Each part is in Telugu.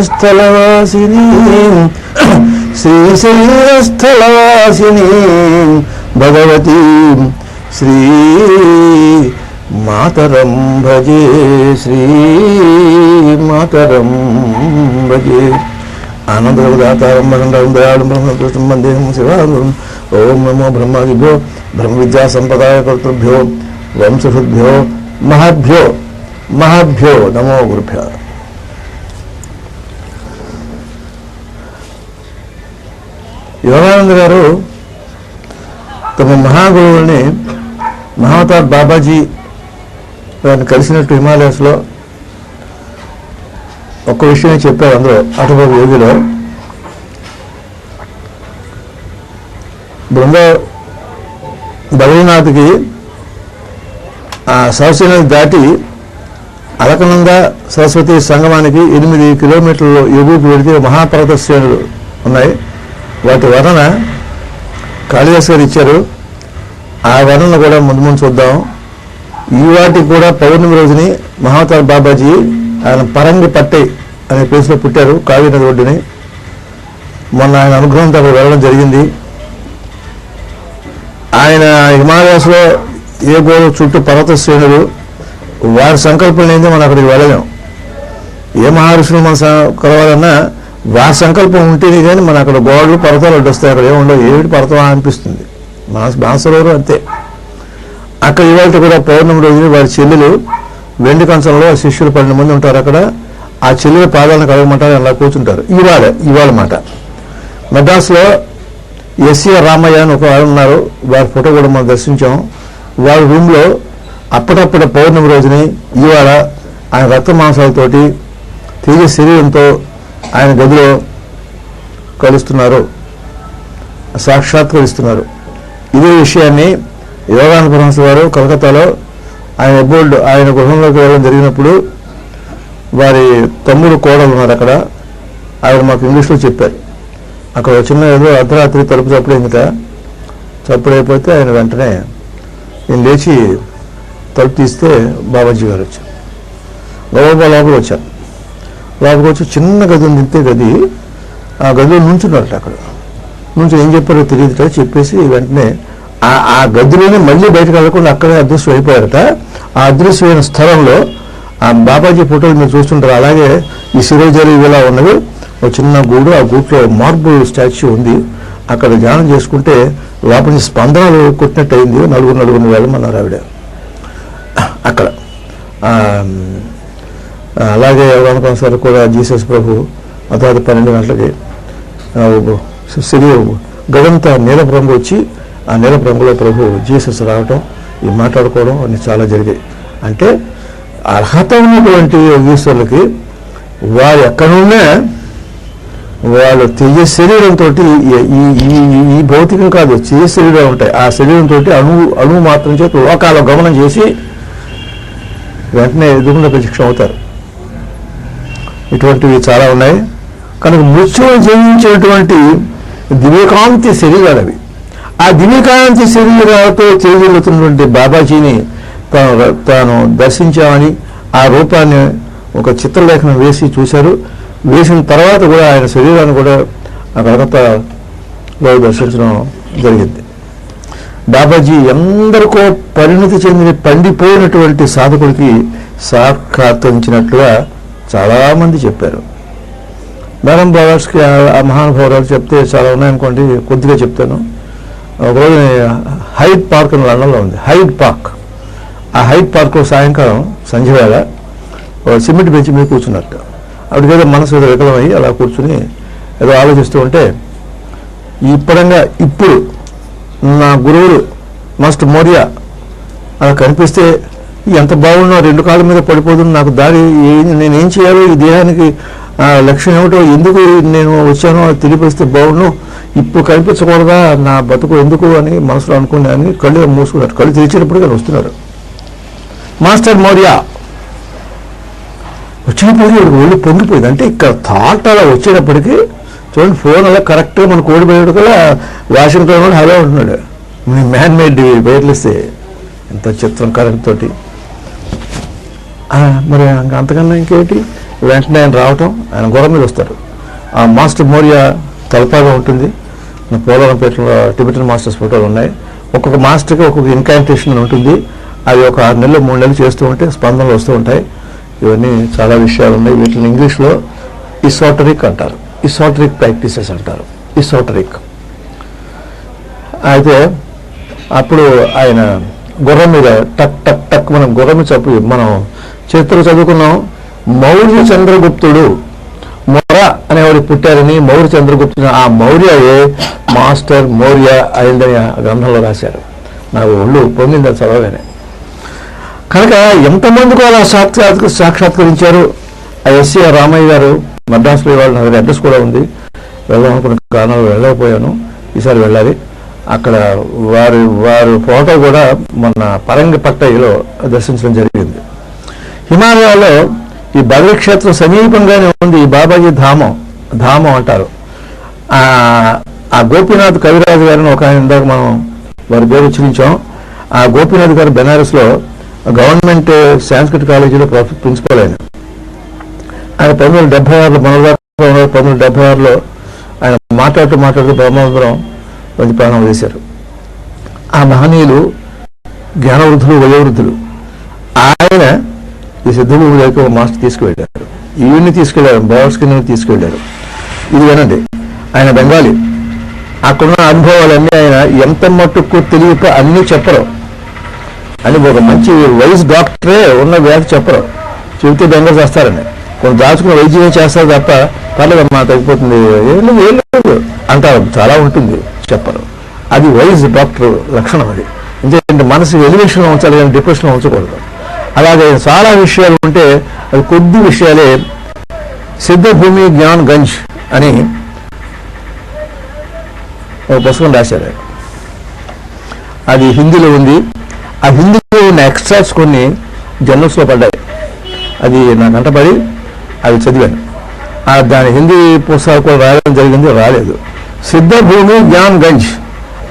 స్థలవాసిని శ్రీశైలస్థలవాసిని భగవతి శ్రీ మాతరం భజే శ్రీ మాతరం భజే ఆనందదాతారం దయాళం బ్రహ్మకృష్ణం వందేహం శివానందం. ఓం నమో బ్రహ్మాదిభ్యో బ్రహ్మ విద్యా సంప్రదాయకర్తృభ్యో వంశహృద్భ్యో మహద్భ్యో మహద్భ్యో నమో గురుభ్యో. యోగానంద గారు తమ మహాగురువుల్ని మహావతార్ బాబాజీ వారిని కలిసినట్టు హిమాలయాస్లో ఒక్క విషయమే చెప్పారు. అందులో అటుబాబు యోగిలో బద్రీనాథ్కి ఆ సరస్వతి నది దాటి అలకనంద సరస్వతి సంగమానికి 8 కిలోమీటర్లు ఎగువకు వెళితే మహాపర్వత శ్రేణులు ఉన్నాయి. వాటి వర్ణన కాళిదాస్ గారు ఇచ్చారు. ఆ వర్ణన కూడా ముందు ముందు చూద్దాం. ఈ వాటికి కూడా పౌర్ణమి రోజుని మహావతార్ బాబాజీ ఆయన పరంగి పట్టై అనే ప్లేస్లో పుట్టారు, కావేరీ నది ఒడ్డుని. మొన్న ఆయన అనుగ్రహంతో అక్కడ వెళ్ళడం జరిగింది. ఆయన హిమాలయాస్లో ఏ గోడ చుట్టూ పర్వత శ్రేణులు, వారి సంకల్పం లేనిదే మనం అక్కడికి వెళ్ళలేం. ఏ మహర్షులు మన కలవాలన్నా వారి సంకల్పం ఉంటేనే కానీ మన అక్కడ గోడలు పర్వతాలు అడ్డు వస్తాయి. అక్కడ ఏముండవు, ఏమిటి పర్వతం అనిపిస్తుంది. మానసరోవరం అంతే. అక్కడ ఇవాళ కూడా పౌర్ణమి రోజుని వారి చెల్లెలు వెండి కంచంలో శిష్యులు 12 మంది ఉంటారు. అక్కడ ఆ చెల్లెల పాదాలను కలగమంటారు, అలా కూర్చుంటారు. ఇవాళ మాట మద్రాసులో ఎస్ఆర్ రామయ్య అని ఒక వారు ఉన్నారు. వారి ఫోటో కూడా మనం దర్శించాం. వారి రూమ్లో అప్పటప్పుడు పౌర్ణమి రోజుని ఇవాళ ఆయన రక్త మాంసాలతోటి తేజ శరీరంతో ఆయన గదిలో కలుస్తున్నారు, సాక్షాత్కరిస్తున్నారు. ఇదే విషయాన్ని యోగానంద పరమహంస గారు కలకత్తాలో ఆయన గృహంలోకి వెళ్ళడం జరిగినప్పుడు వారి తమ్ముడు కోడలు ఉన్నారు అక్కడ. ఆయన మాకు ఇంగ్లీష్లో చెప్పారు. అక్కడ చిన్న ఏదో అర్ధరాత్రి తలుపు చప్పుడైందిట. చప్పుడైపోతే ఆయన వెంటనే నేను లేచి తలుపు తీస్తే బాబాజీ గారు వచ్చారు. గౌరవ లోపలికి వచ్చారు. లోపలికి వచ్చి చిన్న గది ఉంది, ఇంతే గది. ఆ గదిలో నుంచున్నారట. అక్కడ నుంచి ఏం చెప్పారో తెలియదుట. చెప్పేసి వెంటనే ఆ గదిలోనే మళ్ళీ బయటకు వెళ్ళకుండా అక్కడే అదృశ్యం అయిపోయారట. ఆ అదృశ్యమైన స్థలంలో ఆ బాబాజీ ఫోటోలు మీరు చూస్తుంటారు. అలాగే ఈ శిరోజాలు ఇలా ఉన్నవి. ఒక చిన్న గూడు, ఆ గూట్లో మార్బుల్ స్టాచ్యూ ఉంది. అక్కడ ధ్యానం చేసుకుంటే లోపల నుంచి స్పందనలు కొట్టినట్టు అయింది. నలుగురు వెళ్ళమన్నారు ఆవిడ అక్కడ. అలాగే యోగానంద సార్ కూడా జీసస్ ప్రభు అతను 12 గంటలకి శరీరం గదంతా నీలం రంగు వచ్చి ఆ నీలం రంగులో ప్రభు జీసస్ రావటం, ఈ మాట్లాడుకోవడం అన్ని చాలా జరిగాయి. అంటే అర్హత ఉన్నటువంటి యోగీశ్వరులకి వారు ఎక్కడున్నా వాళ్ళు తెజ శరీరంతో ఈ భౌతికం కాదు, తెజ శరీరం ఉంటాయి. ఆ శరీరంతో అణువు మాత్రం చేతి లోకాల గమనం చేసి వెంటనే ఎదుగుండా ప్రత్యక్షం అవుతారు. ఇటువంటివి చాలా ఉన్నాయి. కనుక మృత్యువు జయించినటువంటి దివ్యకాంతి శరీరాలు అవి. ఆ దివ్యకాంతి శరీరాలతో చేజల్లుతున్నటువంటి బాబాజీని తాను దర్శించామని ఆ రూపాన్ని ఒక చిత్రలేఖనం వేసి చూశారు. వేసిన తర్వాత కూడా ఆయన శరీరాన్ని కూడా ఆ కలకత్తాలో దర్శించడం జరిగింది. బాబాజీ ఎందరికో పరిణతి చెందిన పండిపోయినటువంటి సాధకుడికి సాక్షాత్కరించినట్లుగా చాలామంది చెప్పారు. మేడం బ్రదర్స్కి ఆ మహానుభావురాలు చెప్తే చాలా ఉన్నాయనుకోండి, కొద్దిగా చెప్తాను. ఒకరోజు హైడ్ పార్క్ అని లండన్లో ఉంది, హైడ్ పార్క్. ఆ హైడ్ పార్క్లో సాయంకాలం సంధ్యవేళ సిమెంట్ బెంచ్ మీద కూర్చున్నట్టు. అప్పటికేదో మనసు ఏదో వికలమయ్యి అలా కూర్చుని ఏదో ఆలోచిస్తూ ఉంటే ఇప్పుడు నా గురువులు మాస్టర్ మౌర్య అలా కనిపిస్తే ఎంత బాగున్నా 2 కాళ్ళ మీద పడిపోతుంది, నాకు దారి నేనేం చేయాలో, ఈ దేహానికి లక్ష్యం ఏమిటో, ఎందుకు నేను వచ్చానో అది తెలియపరిస్తే బాగుండు, ఇప్పుడు కనిపించకూడదా నా బతుకు ఎందుకు అని మనసులో అనుకున్నాను. కళ్ళు మూసుకున్నారు. కళ్ళు తెరిచేటప్పుడు కానీ వస్తున్నారు మాస్టర్ మౌర్య. వచ్చినప్పటికీ ఒళ్ళు పొంగిపోయింది. అంటే ఇక్కడ థాట్ అలా వచ్చేటప్పటికి చూడండి, ఫోన్ అలా కరెక్ట్గా మన కోడి పోయేడు కదా వాషింగ్టన్ కూడా హలో ఉంటున్నాడు. మ్యాన్ మేడ్ వైర్లెస్, ఎంత చిత్రం కరెంట్ తోటి. మరి అంతకన్నా ఇంకేంటి, వెంటనే ఆయన రావటం, ఆయన గుర్రం మీద వస్తారు. ఆ మాస్టర్ మౌర్య తలపాగా ఉంటుంది. పోలవరంపేటలో టిబెటన్ మాస్టర్స్ ఫోటోలు ఉన్నాయి. ఒక్కొక్క మాస్టర్కి ఒక్కొక్క ఇన్కాంటేషన్ ఉంటుంది. అవి ఒక 6 నెలలు 3 నెలలు చేస్తూ ఉంటే స్పందనలు వస్తూ ఉంటాయి. ఇవన్నీ చాలా విషయాలు ఉన్నాయి. వీటిని ఇంగ్లీష్లో ఇసోటరిక్ అంటారు, ఇసోటరిక్ ప్రాక్టీసెస్ అంటారు, ఇసోటరిక్. అయితే అప్పుడు ఆయన గుర్రం మీద టక్ టక్ టక్, మనం గుర్రం మీద మనం చరిత్ర చదువుకున్నాం. మౌర్య చంద్రగుప్తుడు మొర అనేవాడు పుట్టారని, మౌర్య చంద్రగుప్తుడు, ఆ మౌర్యయే మాస్టర్ మౌర్య అయిందని గ్రంథంలో రాశారు. నాకు ఒళ్ళు పొందింది చదవగానే. కనుక ఎంతమందికి అలా సాక్షాత్కరించారు. ఆ ఎస్సీఆర్ రామయ్య గారు మద్రాసులో వాళ్ళు, నా దగ్గర అడ్రస్ కూడా ఉంది, వెళ్దాం అనుకున్న కారణాలు వెళ్ళకపోయాను, ఈసారి వెళ్ళాలి. అక్కడ వారి ఫోటో కూడా మొన్న పరంగిపట్టయిలో దర్శించడం జరిగింది. హిమాలయాల్లో ఈ బద్రీ క్షేత్రం సమీపంగానే ఉంది ఈ బాబాజీ ధామం అంటారు. ఆ గోపీనాథ్ కవిరాజు గారిని ఒక ఆయన ఇందాక మనం వారి పేరు ఉచ్చరించాం. ఆ గోపీనాథ్ గారు బెనారస్లో గవర్నమెంట్ సాంస్క్రిట్ కాలేజీలో ప్రిన్సిపల్ ఆయన. 1976లో 1976లో ఆయన మాట్లాడుతూ బ్రహ్మపురం మంచి ప్రాణం చేశారు. ఆ మహనీయులు జ్ఞానవృద్ధులు, వయోవృద్ధులు. ఆయన ఈ సిద్ధభూమిలోకి ఒక మాస్టర్ తీసుకువెళ్ళారు, ఈవిని తీసుకెళ్లారు, బోర్స్కిని తీసుకెళ్లారు. ఇది వినండి, ఆయన బెంగాలీ. అక్కడున్న అనుభవాలన్నీ ఆయన ఎంత మట్టుకు తెలియక అన్నీ చెప్పరు అని, ఒక మంచి వైస్ డాక్టరే ఉన్న వ్యాధి చెప్పరు, చెబితే బెంగ చేస్తారని. కొంత దాచుకుని వైద్యం చేస్తారు తప్ప పర్లేదమ్మా తగ్గిపోతుంది ఏం లేదు అంటారు, చాలా ఉంటుంది చెప్పరు. అది వైజ్ డాక్టర్ లక్షణం. అది ఎందుకంటే మనసు ఎలివేషన్లో ఉంచాలి కానీ డిప్రెషన్లో ఉంచకూడదు. అలాగే చాలా విషయాలు ఉంటే అది కొద్ది విషయాలే. సిద్ధభూమి జ్ఞాన్ గంజ్ అని ఒక పుస్తకం రాశారు. అది హిందీలో ఉంది. ఆ హిందీలో ఉన్న ఎక్స్ట్రాక్ట్స్ కొన్ని జర్నల్స్లో పడ్డాయి. అది నాకు అంటపడి అది చదివాను. దాని హిందీ పుస్తకాలు కూడా రాయడం జరిగింది, రాలేదు. సిద్ధభూమి జ్ఞాన్ గంజ్,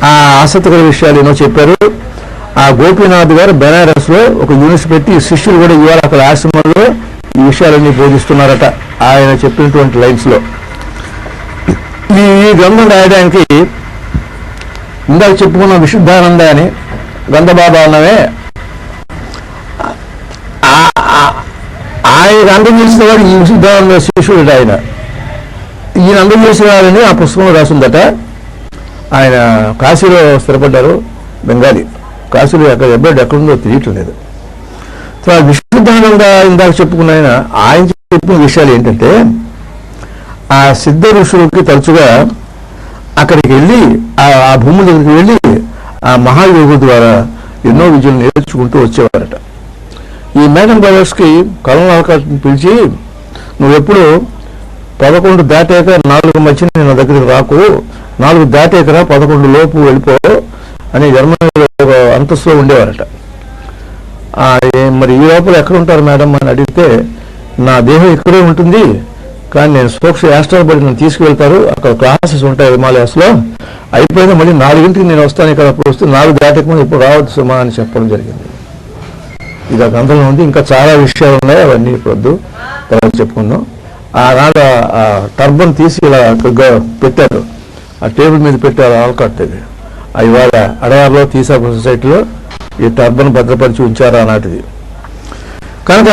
ఆ ఆసక్తికర విషయాలు ఏమో చెప్పారు. ఆ గోపీనాథ్ గారు బెనారస్లో ఒక యూనివర్సిటీ పెట్టి శిష్యులు కూడా ఇవాళ అక్కడ ఆశ్రమంలో ఈ విషయాలన్నీ బోధిస్తున్నారట ఆయన చెప్పినటువంటి లైన్స్లో. ఈ గ్రంథం రాయడానికి ఇందాక చెప్పుకున్న విశుద్ధానంద అని గంధబాబా అన్నవే ఆయన అందం చేసిన వాడు ఈ విశుద్ధానంద శిష్యుడు. ఈయన అందం చేసిన వాడని ఆ పుస్తకంలో రాసిందట. ఆయన కాశీలో స్థిరపడ్డారు, బెంగాలీ. కాశీలో ఎక్కడుందో తెలియటం లేదు. తర్వాత విశుద్ధానంద ఇందాక చెప్పుకున్న ఆయన చెప్పిన విషయాలు ఏంటంటే, ఆ సిద్ధ ఋషులకి తరచుగా అక్కడికి వెళ్ళి ఆ భూముల దగ్గరికి వెళ్ళి ఆ మహాయోగు ద్వారా ఎన్నో విద్యలు నేర్చుకుంటూ వచ్చేవారట. ఈ మేఘన్ బ్రదర్స్కి కళాకారుని పిలిచి, నువ్వు ఎప్పుడు 11 దాటాక 4 మధ్య నేను దగ్గరికి రాకు, 4 దాటాకరా 11 లోపు వెళ్ళిపో అని జర్మనీలో ఒక అంతస్తులో ఉండేవారట. మరి ఈ లోపల ఎక్కడ ఉంటారు మేడం అని అడిగితే, నా దేహం ఇక్కడే ఉంటుంది కానీ నేను సోక్ష యాస్ట్రాల్ బడి నన్ను తీసుకువెళ్తారు, అక్కడ క్లాసెస్ ఉంటాయి హిమాలయాస్లో, అయిపోయినా మళ్ళీ 4ంటికి నేను వస్తాను, ఇక్కడ అప్పుడు వస్తే 4 దాటకముందు ఇప్పుడు రావద్దు సుమా అని చెప్పడం జరిగింది. ఇది ఆ గ్రంథంలో ఉంది. ఇంకా చాలా విషయాలు ఉన్నాయి, అవన్నీ ఇప్పుడు తర్వాత చెప్పుకుందాం. ఆనాడు ఆ టర్బన్ తీసి ఇలా పెట్టారు, ఆ టేబుల్ మీద పెట్టారు, ఆల్కట్టేది. ఇవాళ అడయార్లో తీసా సొసైటీలో ఈ టర్బన్ భద్రపరిచి ఉంచారు ఆనాటిది. కనుక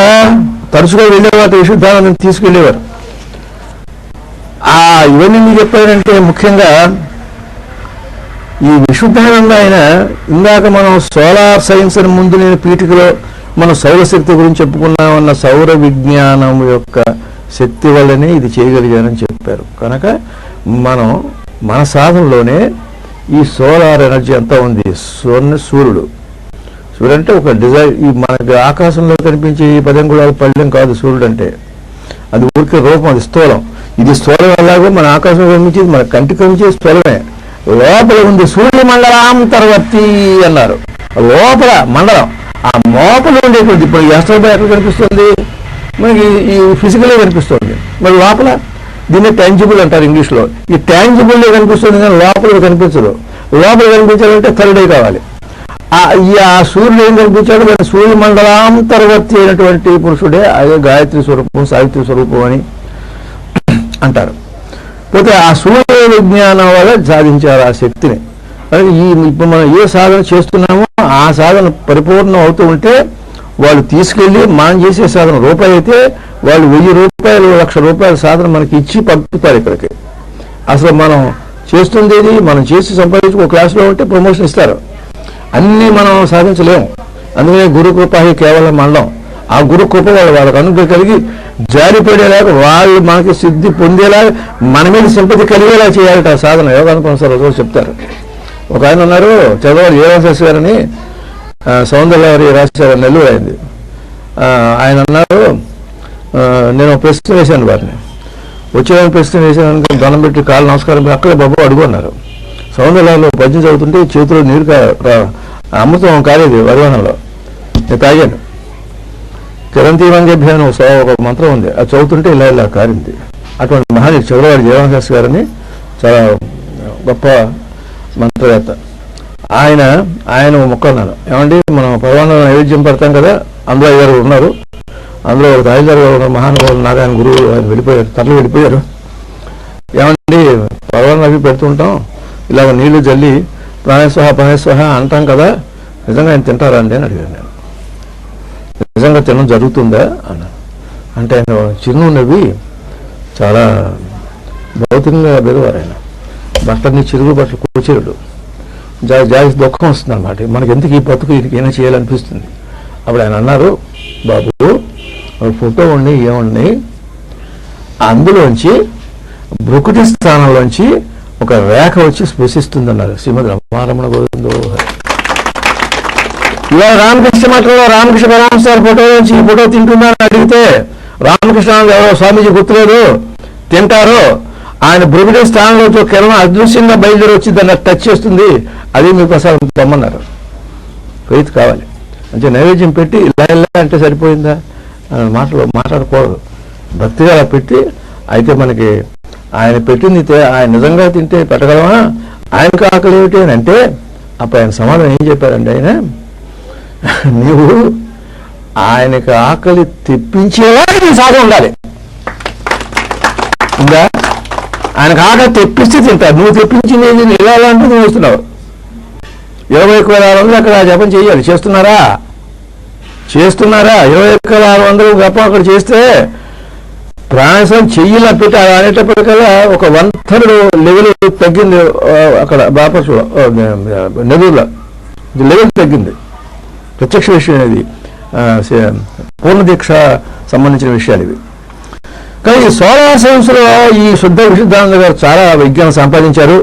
తరచుగా వెళ్ళేవారు, విశుద్ధానందని తీసుకెళ్ళేవారు. ఇవన్నీ మీకు చెప్పారంటే ముఖ్యంగా ఈ విశుద్ధానంద ఆయన ఇందాక మనం సోలార్ సైన్స్ అని ముందు నేను పీఠికలో మనం సౌరశక్తి గురించి చెప్పుకున్నామన్న సౌర విజ్ఞానం యొక్క శక్తి వల్లనే ఇది చేయగలిగానని చెప్పారు. కనుక మనం మన సాధనలోనే ఈ సోలార్ ఎనర్జీ అంతా ఉంది. సూర్యుడు అంటే ఒక డిజైన్, ఈ మనకి ఆకాశంలో కనిపించే ఈ 10 అంగుళాల పళ్ళెం కాదు సూర్యుడు అంటే, అది ఊరికే రూపం, అది స్థూలం. ఇది స్థూలం అలాగే మన ఆకాశంలో కనిపించేది మన కంటికి కనిపించే స్థూలమే. లోపల ఉంది సూర్య మండలాంతర్వర్తి అన్నారు, లోపల మండలం. ఆ లోపల ఉండేటువంటి ఇప్పుడు యాస్ట్రల్ ఎక్కడ కనిపిస్తుంది మనకి, ఈ ఫిజికలే కనిపిస్తుంది. మరి లోపల దీన్ని టాంజిబుల్ అంటారు ఇంగ్లీష్లో. ఈ టాంజిబుల్లే కనిపిస్తుంది కానీ లోపల కనిపించదు. లోపల కనిపించాలంటే థర్డ్ ఐ కావాలి. ఆ సూర్యుడు ఏం కల్పించాడు? సూర్య మండలాంతర్వర్తి అయినటువంటి పురుషుడే, అదే గాయత్రి స్వరూపం, సావిత్రి స్వరూపం అని అంటారు. పోతే ఆ సూర్య విజ్ఞానం వల్ల సాధించారు ఆ శక్తిని. ఇప్పుడు మనం ఏ సాధన చేస్తున్నామో ఆ సాధన పరిపూర్ణం అవుతూ ఉంటే వాళ్ళు తీసుకెళ్ళి మనం చేసే సాధన రూపాయి అయితే వాళ్ళు 1000 రూపాయలు, 1,00,000 రూపాయల సాధన మనకి ఇచ్చి పంపుతారు ఇక్కడికి. అసలు మనం చేస్తుంది ఏది? మనం చేసి సంపాదించి ఒక క్లాసులో ఉంటే ప్రమోషన్ ఇస్తారు. అన్నీ మనం సాధించలేము. అందుకనే గురు కృప కేవలం మండం. ఆ గురు కృప వాళ్ళకి అనుగ్రహం కలిగి జారిపడేలాగా వాళ్ళు మనకి సిద్ధి పొందేలాగా మన మీద సింపతి కలిగేలా చేయాలట ఆ సాధన. యోగానుపమ సార్ రోజు చెప్తారు. ఒక ఆయన ఉన్నారు, చదవాలి జీవనశాస్త్రి గారని, సౌందర్యవారి రాశారు, నెల్లూరు అయింది. ఆయన అన్నారు, నేను ప్రశ్న వేశాను వారిని, వచ్చేవాడిని ప్రశ్న వేసాను, దండం పెట్టి కాళ్ళు నమస్కారం అక్కడే బాబు అడుగు అన్నారు. సౌందర్యంలో పద్యం చదువుతుంటే చేతిలో నీరు అమృతం కాలేదు వరివనంలో. నేను తాగాను. కిరంతీవంగభ్యాను ఒక మంత్రం ఉంది, అది చదువుతుంటే ఇలా కారింది. అటువంటి మహానీయుడు చౌరవాడి జీవనశాస్త్రి గారని, చాలా గొప్ప మంత్రవేత్త. ఆయన మొక్కన్నాను, ఏమండి మనం పర్వాణం నైవేద్యం పెడతాం కదా, అందులో 5 ఉన్నారు, అందులో ఒక తహసీల్దార్ గారు ఉన్నారు, మహానుభావులు నారాయణ గురువు, ఆయన వెళ్ళిపోయారు, తరలి వెళ్ళిపోయారు. ఏమండి పర్వాణం అవి పెడుతుంటాం, ఇలాగ నీళ్లు జల్లి ప్రాణేశ్వహ అంటాం కదా, నిజంగా ఆయన తింటారా అండి అని అడిగాను నేను. నిజంగా తినడం జరుగుతుందా అన్నాను. అంటే ఆయన చిరునవ్వు నవ్వి, చాలా భౌతికంగా బెదవారు ఆయన, బట్టని చిరుగు బట్టలు కూర్చేరుడు, జాగి దుఃఖం వస్తుంది అన్నమాట. మనకి ఎందుకు ఈ బతుకు ఏమైనా చేయాలనిపిస్తుంది. అప్పుడు ఆయన అన్నారు, బాబు ఫోటో ఉండి ఏముండి, అందులోంచి భృకుటి స్థానంలోంచి ఒక రేఖ వచ్చి స్పృశిస్తుంది అన్నారు. శ్రీమద్ రమారమణ గోవిందో. ఇవాళ రామకృష్ణ మఠంలో రామకృష్ణ పరమహంస ఫోటో నుంచి ఈ ఫోటో తింటుందా అని అడిగితే, రామకృష్ణ ఎవరో స్వామీజీ గుర్తులేదు, తింటారు. ఆయన భృకుటి స్థానంలో కిరణం అదృశ్యంగా బయలుదేరి వచ్చి దాన్ని టచ్ చేస్తుంది, అది మీ ప్రసాదం పొమ్మన్నారు. ఫెయిత్ కావాలి అంటే నైవేద్యం పెట్టి ఇలా అంటే సరిపోయిందా మాట్లాడకూడదు. భక్తిగా అలా పెట్టి, అయితే మనకి ఆయన పెట్టింది ఆయన నిజంగా తింటే పెట్టగలమా, ఆయనకు ఆకలి ఏమిటి అని అంటే, అప్పుడు ఆయన సమాధానం ఏం చెప్పారండి, ఆయన నీవు ఆయనకు ఆకలి తెప్పించేలా నీ సాధన ఉండాలి. ఇంకా ఆయనకు ఆకలి తెప్పిస్తే తింటారు, నువ్వు తెప్పించింది ఇలా అంటే నువ్వు వస్తున్నావు. 21,600 అక్కడ జపం చేయాలి. చేస్తున్నారా 21,600 జపం అక్కడ చేస్తే ప్రాణసం చెయ్యిలా పెట్టి అనేటప్పటికల్లా ఒక 1/3 లెవెల్ తగ్గింది అక్కడ బాపర్సులో నెల్లూరులో లెవెల్ తగ్గింది. ప్రత్యక్ష విషయం ఇది, పూర్ణ దీక్ష సంబంధించిన విషయాలు ఇవి. కానీ ఈ సోలార్ సైన్స్లో ఈ శుద్ధ విశుద్ధానంద గారు చాలా విజ్ఞానం సంపాదించారు.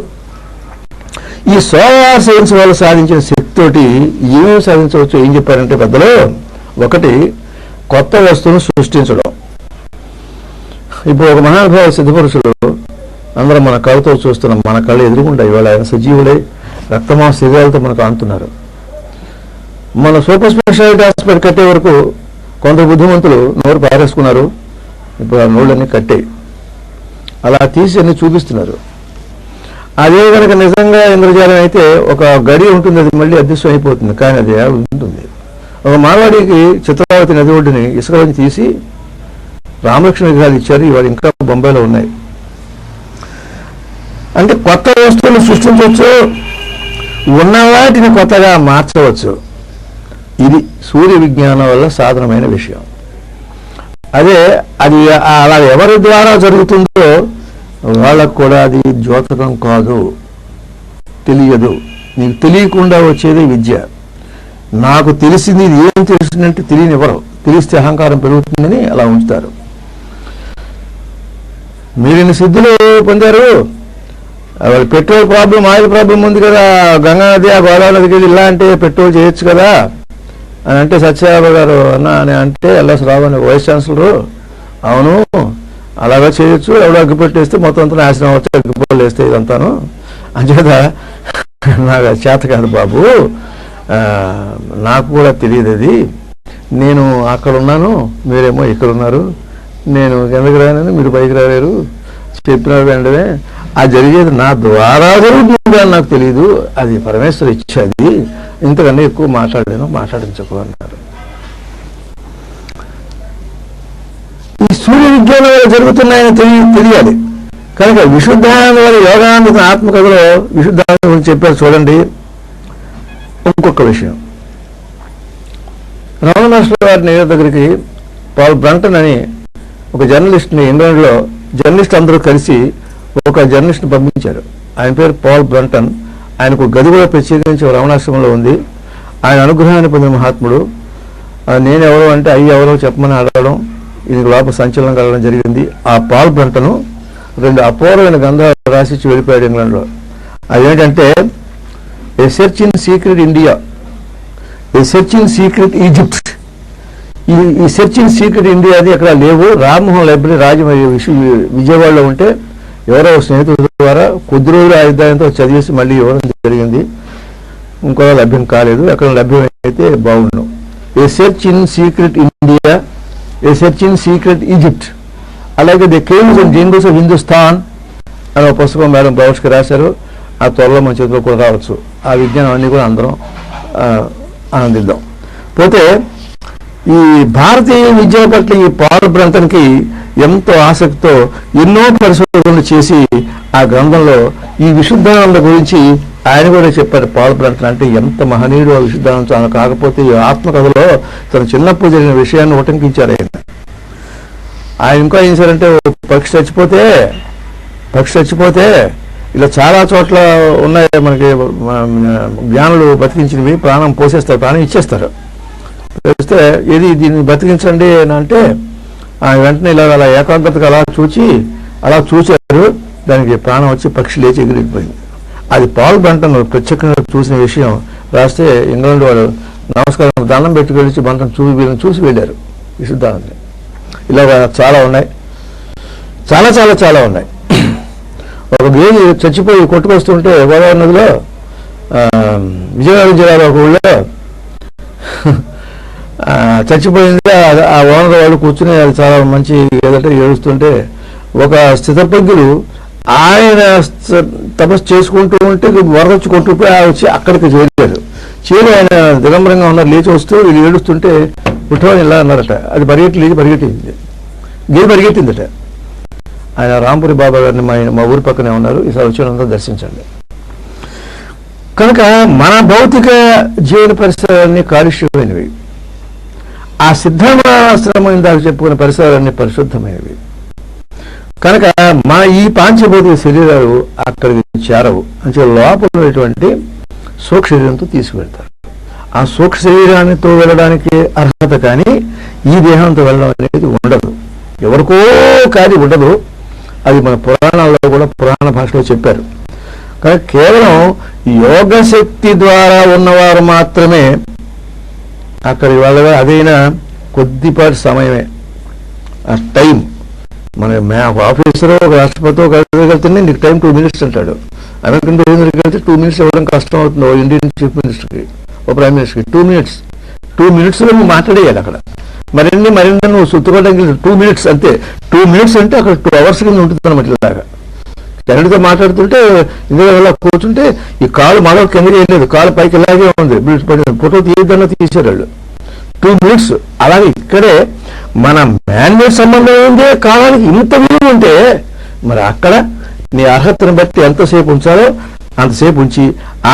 ఈ సోలార్ సైన్స్ వాళ్ళు సాధించిన శక్తితోటి ఏమేమి సాధించవచ్చు ఏం చెప్పారంటే పెద్దలు, ఒకటి కొత్త వస్తువును సృష్టించడం. ఇప్పుడు ఒక మహానుభావ సిద్ధపురుషుడు అందరం మన కళ్ళతో చూస్తున్నాం, మన కళ్ళు ఎదురుకుంటాయి. ఇవాళ ఆయన సజీవులై రక్తమాంస శరీరాలతో మనకు ఆంతున్నారు. మన సూపర్ స్పెషాలిటీ హాస్పిటల్ కట్టే వరకు కొందరు బుద్ధిమంతులు నోరు పారేసుకున్నారు, ఇప్పుడు ఆ నోళ్ళన్నీ కట్టాయి, అలా తీసి అన్ని చూపిస్తున్నారు. అదే కనుక నిజంగా ఇంద్రజాలం అయితే ఒక గడి ఉంటుంది, అది మళ్ళీ అదృశ్యం అయిపోతుంది, కానీ అది ఉంటుంది. ఒక మానవాడికి చిత్రావతి నది ఒడ్డుని ఇసుకలోంచి తీసి రామలక్ష్మణ విగ్రహాలు ఇచ్చారు, ఇవాళ ఇంకా బొంబాయిలో ఉన్నాయి. అంటే కొత్త వస్తువులు సృష్టించవచ్చు, ఉన్న వాటిని కొత్తగా మార్చవచ్చు. ఇది సూర్య విజ్ఞానం వల్ల సాధనమైన విషయం. అదే అది అలా ఎవరి ద్వారా జరుగుతుందో వాళ్ళకు కూడా అది ద్యోతకం కాదు, తెలియదు. నీకు తెలియకుండా వచ్చేది విద్య. నాకు తెలిసింది, ఇది ఏం తెలిసిందంటే తెలియనివ్వరు, తెలిస్తే అహంకారం పెరుగుతుందని అలా ఉంచుతారు. మీరు ఇన్ని సిద్ధులు పొందారు, వాళ్ళు పెట్రోల్ ప్రాబ్లం, ఆయిల్ ప్రాబ్లం ఉంది కదా, గంగా నది ఆ గోదావరి నదికి వెళ్ళి ఇలా అంటే పెట్రోల్ చేయొచ్చు కదా అని అంటే, సత్యబాబు గారు అన్న అని అంటే ఎల్ఎస్ రావు అని వైస్ ఛాన్సలరు, అవును అలాగా చేయొచ్చు, ఎవడో అగ్గిపెట్టేస్తే మొత్తం అంతా నాశనం అవచ్చు, అగ్గిపెట్టలు వేస్తే ఇదంతాను అంచేత నాకు చేత కాదు బాబు, నాకు కూడా తెలియదు అది, నేను అక్కడ ఉన్నాను, మీరేమో ఇక్కడ ఉన్నారు, నేను కిందకి రాను మీరు పైకి రాలేరు, చెప్పినారు వెంటనే అది జరిగేది నా ద్వారా జరుగుతుంది అని నాకు తెలియదు, అది పరమేశ్వరు ఇచ్చేది, ఇంతకన్నా ఎక్కువ మాట్లాడించకు అన్నారు. ఈ సూర్య విజ్ఞానం వల్ల జరుగుతున్నాయని తెలియాలి. కనుక విశుద్ధానంద వల్ల యోగానంద ఆత్మకథలో విశుద్ధానంద గురించి చెప్పారు చూడండి. ఇంకొక విషయం, రమణ మహర్షి గారి దగ్గరికి పాల్ బ్రంటన్ అని ఒక జర్నలిస్ట్ని, ఇంగ్లాండ్లో జర్నలిస్ట్ అందరూ కలిసి ఒక జర్నలిస్ట్ని పంపించారు. ఆయన పేరు పాల్ బ్రంటన్. ఆయనకు గది కూడా ప్రత్యేకించి రమణాశ్రమంలో ఉంది. ఆయన అనుగ్రహాన్ని పొందిన మహాత్ముడు. నేను ఎవరో అంటే ఎవరో చెప్పమని అడగడం, ఈయనకు లోపల సంచలనం కలగడం జరిగింది. ఆ పాల్ బ్రంటను 2 అపూర్వమైన గ్రంథాలు రాసిచ్చి వెళ్ళిపోయాడు ఇంగ్లాండ్లో. అదేంటంటే ఏ search in secret India, a search in secret Egypt. ఈ సెర్చ్ ఇన్ సీక్రెట్ ఇండియా అది ఎక్కడ లేవు. రామ్మోహన్ లైబ్రరీ విజయవాడలో ఉంటే ఎవరో స్నేహితుల ద్వారా కొద్ది రోజులు ఆయుధాయంతో చదివేసి మళ్ళీ ఇవ్వడం జరిగింది. ఇంకో లభ్యం కాలేదు. ఎక్కడ లభ్యమైతే బాగుండు. A search in secret India, a search in secret Egypt. అలాగే the caves and jungles of Hindustan అనే ఒక పుస్తకం మేడం బ్రౌష్కి రాశారు. ఆ త్వరలో మన చేతిలో కూడా రావచ్చు. ఆ విజ్ఞానం అన్నీ కూడా అందరం ఆనందిద్దాం. పోతే ఈ భారతీయ విద్య పట్ల ఈ పాల్ బ్రంటన్కి ఎంతో ఆసక్తితో ఎన్నో పరిశోధనలు చేసి ఆ గ్రంథంలో ఈ విశుద్ధానంద గురించి ఆయన కూడా చెప్పారు. పాల్ బ్రంటన్ అంటే ఎంత మహనీయుడు ఆ విశుద్ధానంద. కాకపోతే ఈ ఆత్మకథలో తన చిన్నప్పుడు జరిగిన విషయాన్ని ఉటంకించారు ఆయన. ఇంకా ఏం చేశారంటే, పక్షి చచ్చిపోతే ఇలా చాలా చోట్ల ఉన్నాయి మనకి జ్ఞానులు బతికించినవి, ప్రాణం పోసేస్తారు, ప్రాణం ఇచ్చేస్తారు. చేస్తే దీన్ని బతికించండి అని అంటే ఆయన వెంటనే అలా ఏకాగ్రతగా అలా చూశారు. దానికి ప్రాణం వచ్చి పక్షి లేచి ఎగిరిపోయింది. అది పాల్ బ్రంటన్ ప్రత్యేకంగా చూసిన విషయం రాస్తే ఇంగ్లాండ్ వాళ్ళు నమస్కారం దండం పెట్టుకెళ్ళి బ్రంటన్ చూసి వెళ్ళారు విశుద్ధానందని. ఇలాగ చాలా ఉన్నాయి, చాలా చాలా చాలా ఉన్నాయి. ఒక గేది చచ్చిపోయి కొట్టుకొస్తుంటే గోదావరి నదిలో విజయనగరం జిల్లాలో ఒక ఊళ్ళో చచ్చిపోయింది. ఆ ఓనర్ వాళ్ళు కూర్చుని అది చాలా మంచి ఏదంటే ఏడుస్తుంటే ఒక స్థితప్రజ్ఞుడు ఆయన తపస్సు చేసుకుంటూ ఉంటే వరద వచ్చి కొట్టుకుపోయి వచ్చి అక్కడికి చేరి ఆయన దిగంబరంగా ఉన్నారు. లేచి వస్తూ వీళ్ళు ఏడుస్తుంటే పుట్టమని ఇలా అన్నారట. అది పరిగెట్టిందట. ఆయన రాంపురి బాబా గారిని మా ఊరి పక్కనే ఉన్నారు. ఈసారి వచ్చినంతా దర్శించండి. కనుక మన భౌతిక జీవన పరిసరాలన్నీ కాలుష్యమైనవి. ఆ సిద్ధాశ్రమం ఇందాక చెప్పుకునే పరిసరాలన్నీ పరిశుద్ధమైనవి. కనుక మన ఈ పాంచభౌతిక శరీరాలు అక్కడికి చేరవు. అంటే లోపల ఉన్నటువంటి సూక్ష్మ శరీరంతో తీసుకువెళ్తారు. ఆ సూక్ష్మ శరీరానితో వెళ్ళడానికి అర్హత కానీ ఈ దేహంతో వెళ్ళడం అనేది ఉండదు. ఎవరికో కానీ ఉండదు. అది మన పురాణాల్లో కూడా పురాణ భాషలో చెప్పారు. కానీ కేవలం యోగ శక్తి ద్వారా ఉన్నవారు మాత్రమే అక్కడికి వెళ్ళగా, అదైనా కొద్దిపాటి సమయమే. ఆ టైం మన ఆఫీసర్ ఒక రాష్ట్రపతి వెళ్తే నీకు టైం 2 minutes అంటాడు. అమెరికన్ ప్రెసిడెంట్కి వెళ్తే 2 minutes ఇవ్వడం కష్టం అవుతుంది. ఓ ఇండియన్ చీఫ్ మినిస్టర్కి, ఓ ప్రైమ్ మినిస్టర్కి 2 minutes నువ్వు మాట్లాడేయాలి అక్కడ. మరిన్ని నువ్వు సుత్తుకోవడానికి 2 minutes అంతే. 2 minutes అంటే అక్కడ 2 hours కింద ఉంటుంది అన్నమాట. ఇలాగా కెనడితో మాట్లాడుతుంటే ఇందులో కూర్చుంటే ఈ కాలు మరో కింద చేయలేదు, కాలు పైకి ఇలాగే ఉంది. ఫోటో తీయద్దన్నా తీసారు వాళ్ళు. 2 minutes. అలాగే ఇక్కడే మన మ్యాన్మేడ్ సంబంధం ఉందే కాలానికి ఇంత విలువ ఉంటే మరి అక్కడ నీ అర్హతను బట్టి ఎంతసేపు ఉంచాలో అంతసేపు ఉంచి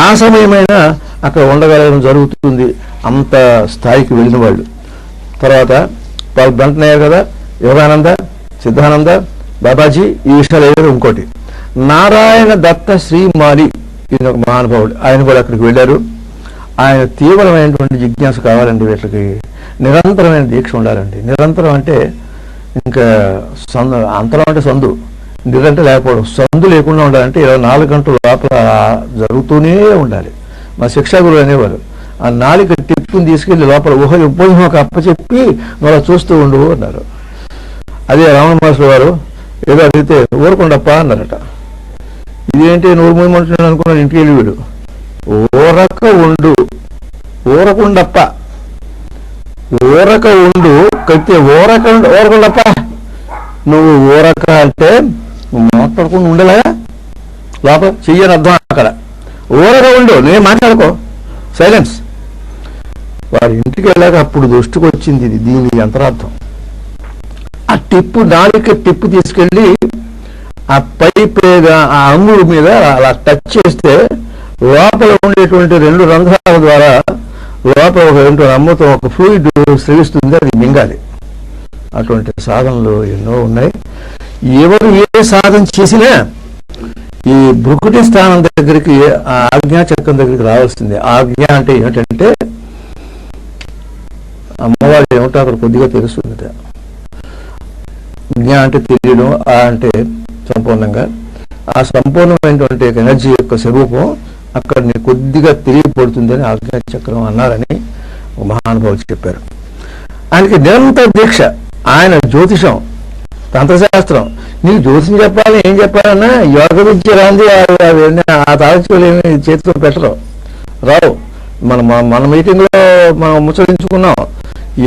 ఆ సమయమైనా అక్కడ ఉండగలగడం జరుగుతుంది. అంత స్థాయికి వెళ్ళిన వాళ్ళు. తర్వాత పాల్ బ్రంటన్ అయ్యారు కదా, యోగానంద, సిద్ధానంద, బాబాజీ, ఈ విషయాలు ఏదో. ఇంకోటి నారాయణ దత్త శ్రీమాలి, ఈయన ఒక మహానుభావుడు. ఆయన కూడా అక్కడికి వెళ్ళారు. ఆయన తీవ్రమైనటువంటి జిజ్ఞాస కావాలండి. వీటికి నిరంతరమైన దీక్ష ఉండాలండి. నిరంతరం అంటే ఇంకా అంతరం అంటే సందు, నిరంటే లేకపోవడం. సందు లేకుండా ఉండాలంటే 24 గంటల లోపల జరుగుతూనే ఉండాలి. మా శిక్షా గురువు అనేవారు ఆ 4 టిప్పుని తీసుకెళ్లి లోపల ఉపయోగం ఒక అప్పచెప్పి నువ్వు అలా చూస్తూ ఉండు అన్నారు. అదే రమణ మహర్షి వారు ఏదో అడిగితే ఊరకుండప్ప అన్నారట. ఇదేంటి నూరు మూయమంటున్నాడు అనుకున్నాడు. ఇంటికి వెళ్ళి వీడు ఊరక ఉండు, ఊరకుండప్ప, ఊరక ఉండు కత్తి ఊరకుండప్ప. నువ్వు ఊరక అంటే నువ్వు మాట్లాడకుండా ఉండలే, లోపల చెయ్యని అర్థం. అక్కడ ఊరక ఉండు, నేను మాట్లాడుకో, సైలెన్స్. వారి ఇంటికి వెళ్ళాక అప్పుడు దృష్టికి వచ్చింది ఇది, దీని అంతరార్థం. ఆ నాలుక టిప్పు తీసుకెళ్ళి ఆ ఆ అంగుడు మీద అలా టచ్ చేస్తే లోపల ఉండేటువంటి 2 రంధ్రాల ద్వారా లోపల ఒక 2 అమ్మతో ఒక ఫ్లూయిడ్ స్రవిస్తుంది, అది మింగాలి. అటువంటి సాధనలు ఎన్నో ఉన్నాయి. ఎవరు ఏ సాధన చేసినా ఈ భృకుటి స్థానం దగ్గరికి, ఆ ఆజ్ఞా చక్రం దగ్గరికి రావాల్సిందే. ఆజ్ఞ అంటే ఏమిటంటే అమ్మవారు ఏమిటో అక్కడ కొద్దిగా తెలుస్తుంది. జ్ఞ అంటే తెలియడం, ఆ అంటే సంపూర్ణంగా, ఆ సంపూర్ణమైనటువంటి ఎనర్జీ యొక్క స్వరూపం అక్కడ నీకు కొద్దిగా తెలియపడుతుందని ఆజ్ఞా చక్రం అన్నారని ఒక మహానుభావులు చెప్పారు. ఆయనకి నిరంతర దీక్ష. ఆయన జ్యోతిషం, తంత్రశాస్త్రం, నీకు జ్యోతిషం చెప్పాలి, ఏం చెప్పాలన్నా యోగ విద్య రాంది ఆ తాలూకులు ఏమి చేతితో పెట్టరు, రావు. మన మీటింగ్లో మనం ముచ్చరించుకున్నాం,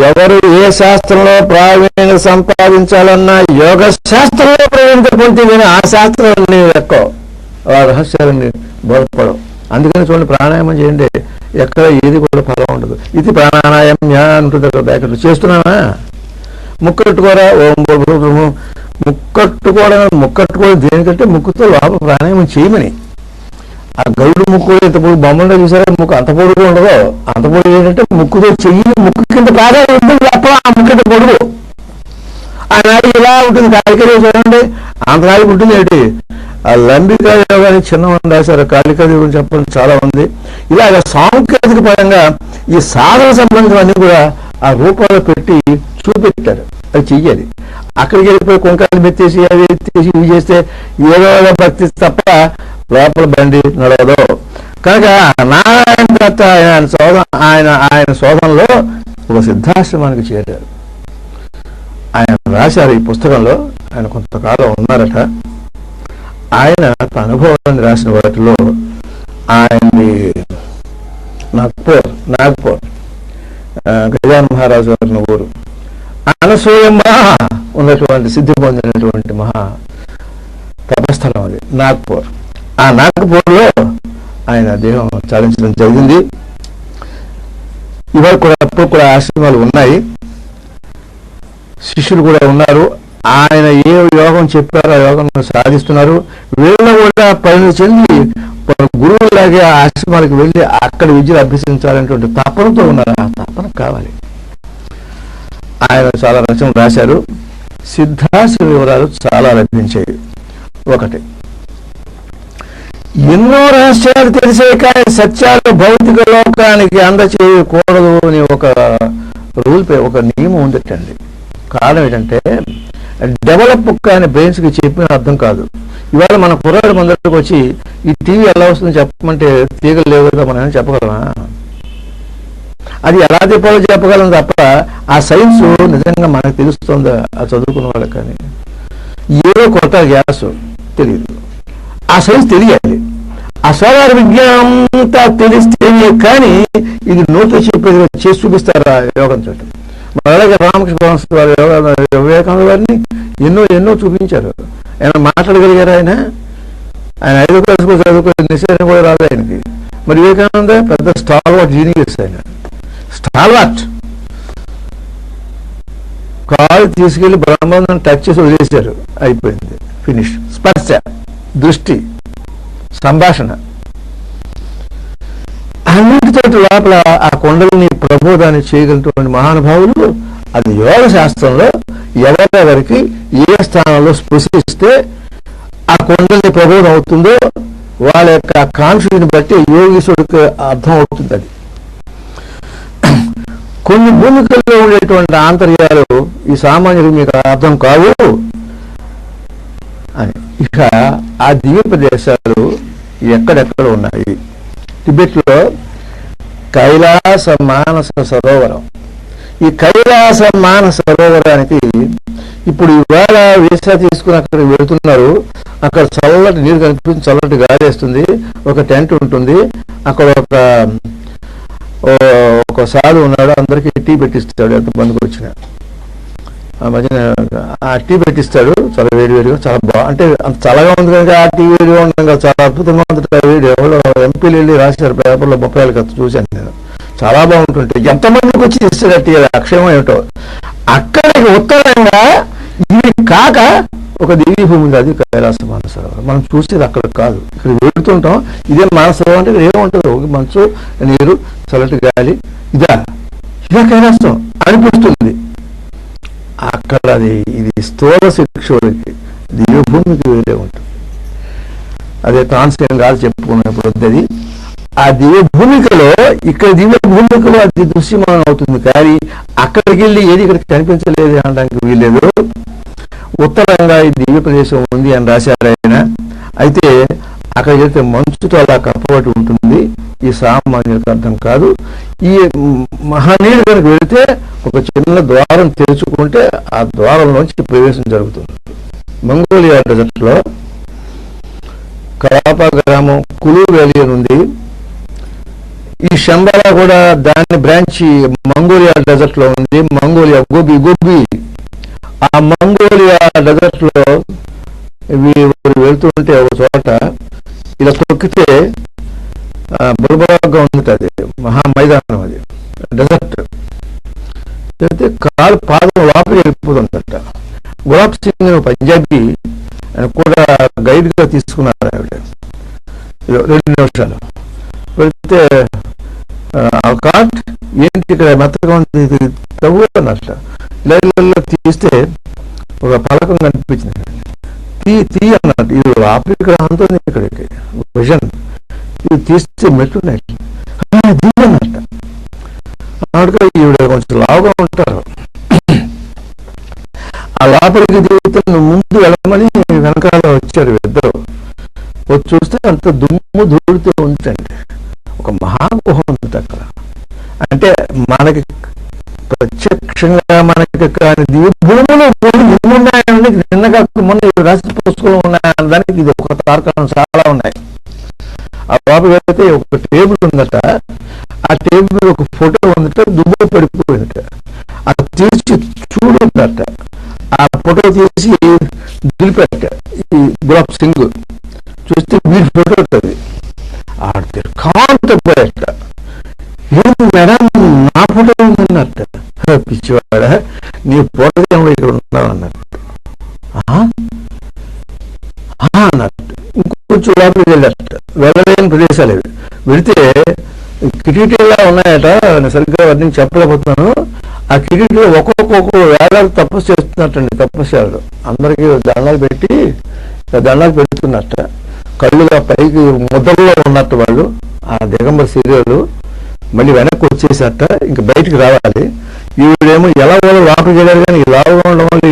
ఎవరు ఏ శాస్త్రంలో ప్రావీణ్యం సంపాదించాలన్నా యోగ శాస్త్రంలో ప్రావీణ్యత పొందితే కానీ ఆ శాస్త్రాన్ని ఎక్కువ ఆ రహస్యాలని బోధపడవు. అందుకని చూడండి, ప్రాణాయామం చేయండి, ఎక్కడ ఏది కూడా ఫలం ఉండదు. ఇది ప్రాణాయామం ఉంటుంది అక్కడ బ్యాకెట్లు చేస్తున్నానా, ముక్కట్టుకోరా, ముక్కట్టుకోవడం దేనికంటే ముక్కుతో లోపల ప్రాణాయామం చేయమని. ఆ గరుడు ముక్కు ఇంత పొడుగు బొమ్మలో చూసారా, ముక్కు అంత పొడుగు ఉండదు. అంత పొడుగు ఏంటంటే ముక్కుతో చెయ్యి, ముక్కు కింద ప్రాధాన్యం ఉంటుంది తప్ప ఆ ముక్కింత పొడుగు. ఆ నాడు ఇలా ఉంటుంది, కాళికదేవి చూడండి అంత నాడు ఉంటుంది ఏంటి. ఆ లంబికా యోగాన్ని చిన్నమని రాశారు, కాళికాదేవి గురించి చెప్పడం చాలా ఉంది. ఇలాగ సాంకేతిక పరంగా ఈ సాధన సంబంధించినవన్నీ కూడా ఆ రూపంలో పెట్టి చూపెట్టారు, అది చెయ్యాలి. అక్కడికి వెళ్ళిపోయి కుంకాలు మెత్తేసి అవి ఎత్తేసి ఇవి చేస్తే ఏదో భక్తి తప్ప లోపల బండి నడవదు. కనుక నారాయణ దత్త ఆయన శోధనలో ఒక సిద్ధాశ్రమానికి చేరారు. ఆయన రాశారు ఈ పుస్తకంలో, ఆయన కొంతకాలం ఉన్నారట. ఆయన తన అనుభవాన్ని రాసిన వాటిలో ఆయన్ని నాగ్పూర్ గజాన్ మహారాజు వారిన ఊరు అనసూయమ్మ ఉన్నటువంటి సిద్ధి పొందినటువంటి మహా తపస్థలం అది నాగ్పూర్. ఆ నాగ్పూర్లో ఆయన దేహం చాలించడం జరిగింది. ఇవాళ కూడా అప్పుడు కూడా ఆశ్రమాలు ఉన్నాయి, శిష్యులు కూడా ఉన్నారు. ఆయన ఏ యోగం చెప్పారో ఆ యోగం సాధిస్తున్నారు. వీళ్ళు కూడా పరిణతి చెంది గురువులాగే ఆశ్రమాలకు వెళ్ళి అక్కడ విద్యలు అభ్యసించాలనేటువంటి తపనతో ఉన్నారు. ఆ తపన కావాలి. ఆయన చాలా రచనలు రాశారు. సిద్ధాశ్రమ వివరాలు చాలా లభించాయి. ఒకటి, ఎన్నో రహస్యాలు తెలిసే కానీ సత్యాలు భౌతిక లోకానికి అందచేయకూడదు అని ఒక రూల్, ఒక నియమం ఉందటండి. కారణం ఏంటంటే డెవలప్ కానీ బ్రెయిన్స్కి చెప్పిన అర్థం కాదు. ఇవాళ మన కుర్రాడు ముందరికి వచ్చి ఈ టీవీ ఎలా వస్తుందో చెప్పమంటే తీగలు లేవు కదా మనం చెప్పగలమా? అది ఎలా చెప్పాలో చెప్పగలం తప్ప ఆ సైన్స్ నిజంగా మనకు తెలుస్తుందా ఆ చదువుకున్న వాళ్ళకి? కానీ ఏదో కొత్త గ్యాస్ తెలియదు, ఆ సైన్స్ తెలియాలి. ఆ సోలార్ విజ్ఞానం అంతా తెలిస్తే కానీ ఇది నోట్లో చెప్పేది చేసి చూపిస్తారా యోగం చోటు. అలాగే రామకృష్ణ పరమహంస వారు వివేకానంద వారిని ఎన్నో చూపించారు. ఆయన మాట్లాడగలిగారు. ఆయన 5వ క్లాస్ కూడా చదువుకోలేదు, నిశ్చయం కూడా రాదు ఆయనకి. మరి వివేకానంద పెద్ద స్టాల్వార్ట్ జీనియస్. ఆయన స్టాల్వార్ట్. కాలు తీసుకెళ్లి బ్రహ్మాండం టచ్ చేసి వదిలేశారు, అయిపోయింది, ఫినిష్. స్పర్శ, దృష్టి, సంభాషణ అన్నింటితో లోపల ఆ కొండల్ని ప్రబోధాన్ని చేయగలిగినటువంటి మహానుభావులు. అది యోగ శాస్త్రంలో ఎవరెవరికి ఏ స్థానంలో స్పృశిస్తే ఆ కొండల్ని ప్రబోధం అవుతుందో వాళ్ళ యొక్క కాన్ఫిడెన్స్ బట్టి యోగీశ్వరుడికి అర్థం అవుతుంది. అది కొన్ని భూమికల్లో ఉండేటువంటి ఆంతర్యాలు ఈ సామాన్యుడికి మీకు అర్థం కావు అని. ఇక ఆ దివ్య ప్రదేశాలు ఎక్కడెక్కడ ఉన్నాయి? టిబెట్లో కైలాస మానస సరోవరం. ఈ కైలాస మానస సరోవరానికి ఇప్పుడు ఇవాళ వీసా తీసుకుని అక్కడికి వెళుతున్నారు. అక్కడ చల్లటి నీరు కనిపిస్తుంది, చల్లటి గాలి వేస్తుంది, ఒక టెంట్ ఉంటుంది. అక్కడ ఒక సాధు ఉన్నాడు, అందరికీ టీ పెట్టిస్తాడు. ఎంతమందికి వచ్చిన ఆ మధ్యన ఆ టీ పెట్టిస్తాడు, చాలా వేడివేడిగా చాలా అంటే అంత చల్లగా ఉంది కనుక ఆ టీవీలో ఉండగా చాలా అద్భుతంగా ఉంది. వేడి ఎవరో ఎంపీలు వెళ్ళి రాశారు పేపర్లో 30 ఖర్చు చూశాను నేను. చాలా బాగుంటుంటే ఎంతమందికి వచ్చి ఇస్తారట్టి అక్షయం ఏమిటో. అక్కడికి ఉత్తరంగా ఇవి కాక ఒక దివ్య భూమి ఉంది, అది కైలాస మానసరోవరం. మనం చూసేది అక్కడ కాదు, ఇక్కడ వెళుతుంటాం. ఇదే మానసరోవరం అంటే ఏముంటుంది, ఒక మంచు నీరు చల్లటి గాలి, ఇదే కైలాసం అనిపిస్తుంది. అక్కడ ఇది స్థూల శిక్షుడికి దివ్యభూమికి వేరే ఉంటుంది. అదే ట్రాన్స్లేషన్ కాదు చెప్పుకున్నప్పుడు అది ఆ దివ్యభూమికలో, ఇక్కడ దివ్యభూమికలో అది దృశ్యమానం అవుతుంది. కానీ అక్కడికి వెళ్ళి ఏది ఇక్కడికి కనిపించలేదు అనడానికి వీల్లేదు. ఉత్తరంగా ఈ దివ్య ప్రదేశం ఉంది అని రాశారు ఆయన. అయితే అక్కడికి వెళ్తే మంచుతో అలా కప్పబడి ఉంటుంది. ఈ సామాన్యులకు అర్థం కాదు. ఈ మహనీయుడు కనుక వెళితే ఒక చిన్న ద్వారం తెరుచుకుంటే ఆ ద్వారంలోంచి ప్రవేశం జరుగుతుంది. మంగోలియా డెజర్ట్లో కలాపా గ్రామం కులు వ్యాలీ అని ఉంది. ఈ శంబాలా కూడా దాని బ్రాంచి మంగోలియా డెజర్ట్ లో ఉంది. మంగోలియా గోబి ఆ మంగోలియా డెజర్ట్ లో వెళ్తుంటే ఒక చోట ఇలా తొక్కితే బుల్బగా ఉంది. అది మహా మైదానం, అది డెజర్ట్. అయితే కాలు పాదం లోపలికి వెళ్ళిపోతుందట. గులాబ్ సింగ్ పంజాబీ కూడా గైడ్ గా తీసుకున్నారు ఆవిడ. 2 నిమిషాలు వెళితే కాట్ ఏంటి ఇక్కడ మెత్తగా ఉంది తవ్వు అన్నట్ట. లైన్లలో తీస్తే ఒక పలకం కనిపించింది. తీ అన్నట్టు. ఇది ఆఫ్రికా అంతుంది ఇక్కడికి విజన్. ఇది తీస్తే మెట్టున్నాయి అన్నట్ట. అన్నట్టుగా ఈవిడ కొంచెం లావుగా ఉంటారు. ఆ లోపలికి దిగుతున్న ముందు వెళ్ళమని వెనకాల వచ్చారు ఇద్దరు. వచ్చి చూస్తే అంత దుమ్ము ధూళితో ఉంటండి. ఒక మహాగుహ ఉంది అక్కడ. అంటే మనకి ప్రత్యక్షంగా మనకి కానీ భూములు ఉన్నాయండి. నిన్నగా మొన్న రాష్ట్ర పుస్తకంలో ఉన్నాయనడానికి ఇది ఒక తార్కాణం చాలా ఉన్నాయి. ఆ బాబు అయితే ఒక టేబుల్ ఉందట. ఆ టేబుల్ మీద ఒక ఫోటో ఉందట, దుమ్ము పడిపోయిందట. అది తీసి చూడుందట. ఆ ఫోటో తీసి దులిపెట్ట ఈ గులాబ్ సింగ్ చూస్తే వీడి ఫోటో ఉంటుంది. ఆడితే కాంతపోయట. ఏం మేడం నా ఫోటో ఉందన్నట్ట. పిచ్చివాడ నీ ఫోటో ఇక్కడ ఉన్నావు అన్నట్టు అన్నట్టు. ఇంకొంచెం లోపలికి వెళ్ళట. వెళ్ళలేని ప్రదేశాలు ఇవి. వెళితే కిరీటీలా ఉన్నాయట. నేను సరిగ్గా వాటిని చెప్పలేకపోతున్నాను. ఆ కిరీటీలో ఒక్కొక్క వేళ తపస్సు చేస్తున్నట్టండి. తపస్యాలు అందరికీ దండాలు పెడుతున్నట్ట. కళ్ళుగా పైకి ముద్రలో ఉన్నట్టు వాళ్ళు. ఆ దిగంబర శరీరాలు మళ్ళీ వెనక్కి వచ్చేసట. ఇంక బయటికి రావాలి. ఈవిడేమో ఎలా వాళ్ళు లోపలికి వెళ్ళారు, కానీ లావుగా ఉండడం వల్ల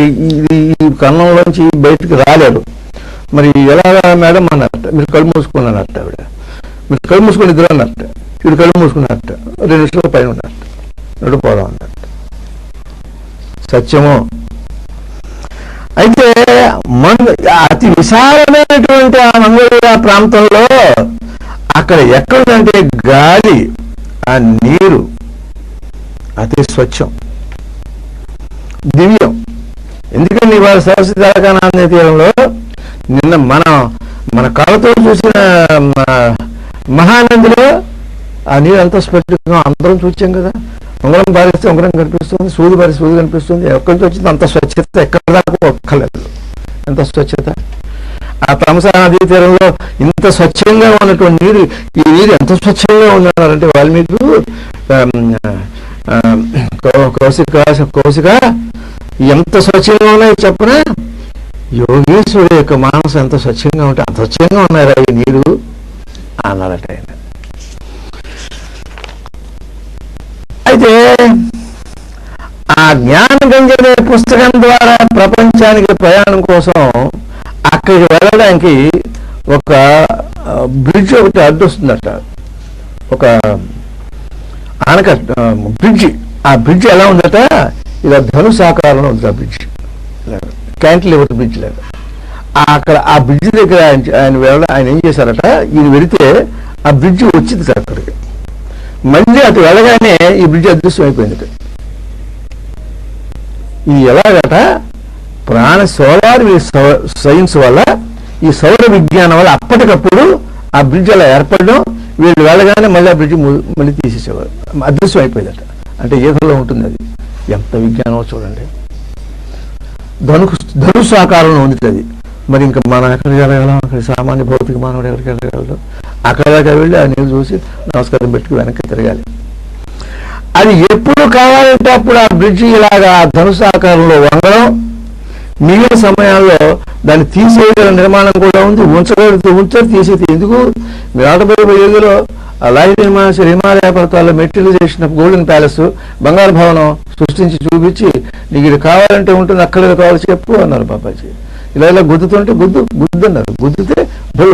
ఈ కన్నంలోంచి బయటికి రాలేరు. మరి ఎలాగా మేడం అన్నట్ట. మీరు కళ్ళు మూసుకున్నానట్ట. ఆవిడ మీరు కళ్ళు మూసుకొని ఇద్దరు అన్నట్ట. వీడు కళ్ళు మూసుకున్నట్ట. 2 నిమిషాల పైన ఉన్నట్ట. నడిపోదాం అన్నట్ట. సత్యము. అయితే అతి విశాలమైనటువంటి ఆ మంగోలియా ప్రాంతంలో అక్కడ ఎక్కడంటే గాలి, ఆ నీరు అతి స్వచ్ఛం, దివ్యం. ఎందుకంటే ఇవాళ సరస్వతి తెలంగాణ తీరంలో నిన్న మన కళ్ళతో చూసిన మహానందిలో ఆ నీరు ఎంత స్ఫటికంగా అందరం చూసాం కదా. ఉంగరం పారిస్తే ఉంగరం కనిపిస్తుంది, సూది పారిస్తే సూది కనిపిస్తుంది. ఎక్కడి నుంచి వచ్చింది అంత స్వచ్ఛత ఎక్కడ దాకా ఒక్కలేదు. ఎంత స్వచ్ఛత. ఆ తమసా నదీ తీరంలో ఇంత స్వచ్ఛంగా ఉన్నటువంటి నీరు, ఈ నీరు ఎంత స్వచ్ఛంగా ఉన్నారంటే వాల్మీకి కౌశిక ఎంత స్వచ్ఛంగా ఉన్నాయో చెప్పనా. యోగేశ్వరుడు యొక్క మానసం ఎంత స్వచ్ఛంగా ఉంటే అంత స్వచ్ఛంగా ఉన్నారా ఈ నీరు అన్నారట ఆయన. అయితే ఆ జ్ఞానగంజ అనే పుస్తకం ద్వారా ప్రపంచానికి ప్రయాణం కోసం అక్కడికి వెళ్ళడానికి ఒక బ్రిడ్జ్ ఒకటి అడ్డొస్తుందట. ఒక ఆనకట్ట బ్రిడ్జి. ఆ బ్రిడ్జ్ ఎలా ఉందట, ఇలా ధనుసు ఆకారంలో ఉంది. ఆ బ్రిడ్జ్ క్యాంటిలివర్ బ్రిడ్జ్ లాగా. అక్కడ ఆ బ్రిడ్జ్ దగ్గర ఆయన ఏం చేశారట, ఈయన వెళితే ఆ బ్రిడ్జ్ వచ్చింది అక్కడికి. మళ్ళీ అటు వెళ్ళగానే ఈ బ్రిడ్జ్ అదృశ్యం అయిపోయింది. ఇది ఎలాగట, సోలార్ సైన్స్ వల్ల, ఈ సౌర విజ్ఞానం వల్ల అప్పటికప్పుడు ఆ బ్రిడ్జ్ అలా ఏర్పడడం, వీళ్ళు వెళ్ళగానే మళ్ళీ ఆ బ్రిడ్జ్ మళ్ళీ తీసేసేవారు. అదృశ్యం అయిపోయిందట. అంటే ఈతలో ఉంటుంది అది. ఎంత విజ్ఞానమో చూడండి. ధనుసు ఆకారంలో ఉంది అది. మరి ఇంకా మనం ఎక్కడికి వెళ్ళగలం? అక్కడ సామాన్య భౌతిక మానవుడు ఎక్కడికి వెళ్ళగలడు? అక్కడ దాకా వెళ్ళి ఆ నీళ్ళు చూసి నమస్కారం పెట్టుకు వెనక్కి తిరగాలి. అది ఎప్పుడు కావాలంటే అప్పుడు ఆ బ్రిడ్జి ఇలాగా ధనుసు ఆకారంలో వంగడం, మిగిలిన సమయాల్లో దాన్ని తీసేయగల నిర్మాణం కూడా ఉంది. ఉంచారు తీసేది ఎందుకు? 147లో లాహిరి హిమాలయ పర్వతాల్లో మెటీరియల్ చేసిన గోల్డెన్ ప్యాలెస్, బంగారు భవనం సృష్టించి చూపించి, నీకు ఇది కావాలంటే ఉంటుంది, అక్కడ కావాలి చెప్పు అన్నారు బాబాజీ. ఇలా గుద్దుతుంటే గుద్దు అన్నారు. గుద్దితే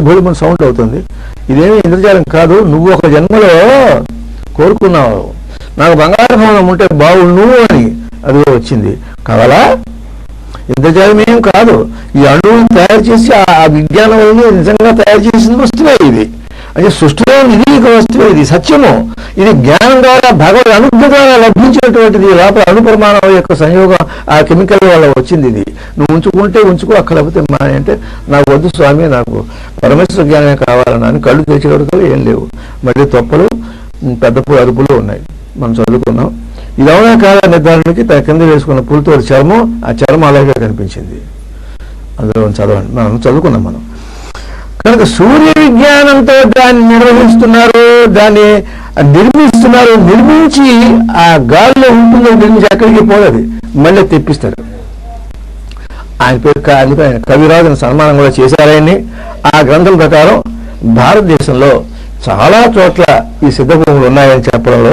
బొళ్ళు మన సౌండ్ అవుతుంది. ఇదేమీ ఇంద్రజాలం కాదు. నువ్వు ఒక జన్మలో కోరుకున్నావు, నాకు బంగారు భవనం ఉంటే బాగుండు అని, అది వచ్చింది. కావాలా? ఇంద్రజాలం ఏం కాదు. ఈ అణువుని తయారు చేసి ఆ విజ్ఞానం నిజంగా తయారు చేసిన వస్తువే ఇది. అంటే సృష్టిలో ఇది వస్తువే, ఇది సత్యము. ఇది జ్ఞానం ద్వారా, భగవద్ అనుగ్రహం ద్వారా లభించినటువంటిది. లోపల అణుపరిమాణం యొక్క సంయోగం ఆ కెమికల్ వల్ల వచ్చింది. ఇది నువ్వు ఉంచుకుంటే ఉంచుకో, అక్కడ లేకపోతే మా అంటే నాకు వద్దు స్వామి, నాకు పరమేశ్వర జ్ఞానమే కావాలని కళ్ళు తెచ్చేవాడు ఏం లేవు. మళ్ళీ తొప్పలు, పెద్ద అరుపులు ఉన్నాయి. మనం చదువుకున్నాం. ఇది అవునా కాదా నిర్ధారణకి తన కింద వేసుకున్న పులితో చర్మం, ఆ చర్మం అలాగే కనిపించింది. అందులో చదవండి, మనం చదువుకున్నాం మనం. కనుక సూర్య విజ్ఞానంతో దాన్ని నిర్వహిస్తున్నారు, దాన్ని నిర్మిస్తున్నారు. నిర్మించి ఆ గాలిలో ఉంటుందో నిర్మించి అక్కడికి పోలేదు, మళ్ళీ తెప్పిస్తారు. ఆయన పేరు కవిరాజుని సన్మానం కూడా చేశారని. ఆ గ్రంథం ప్రకారం భారతదేశంలో చాలా చోట్ల ఈ సిద్ధభూములు ఉన్నాయని చెప్పడంలో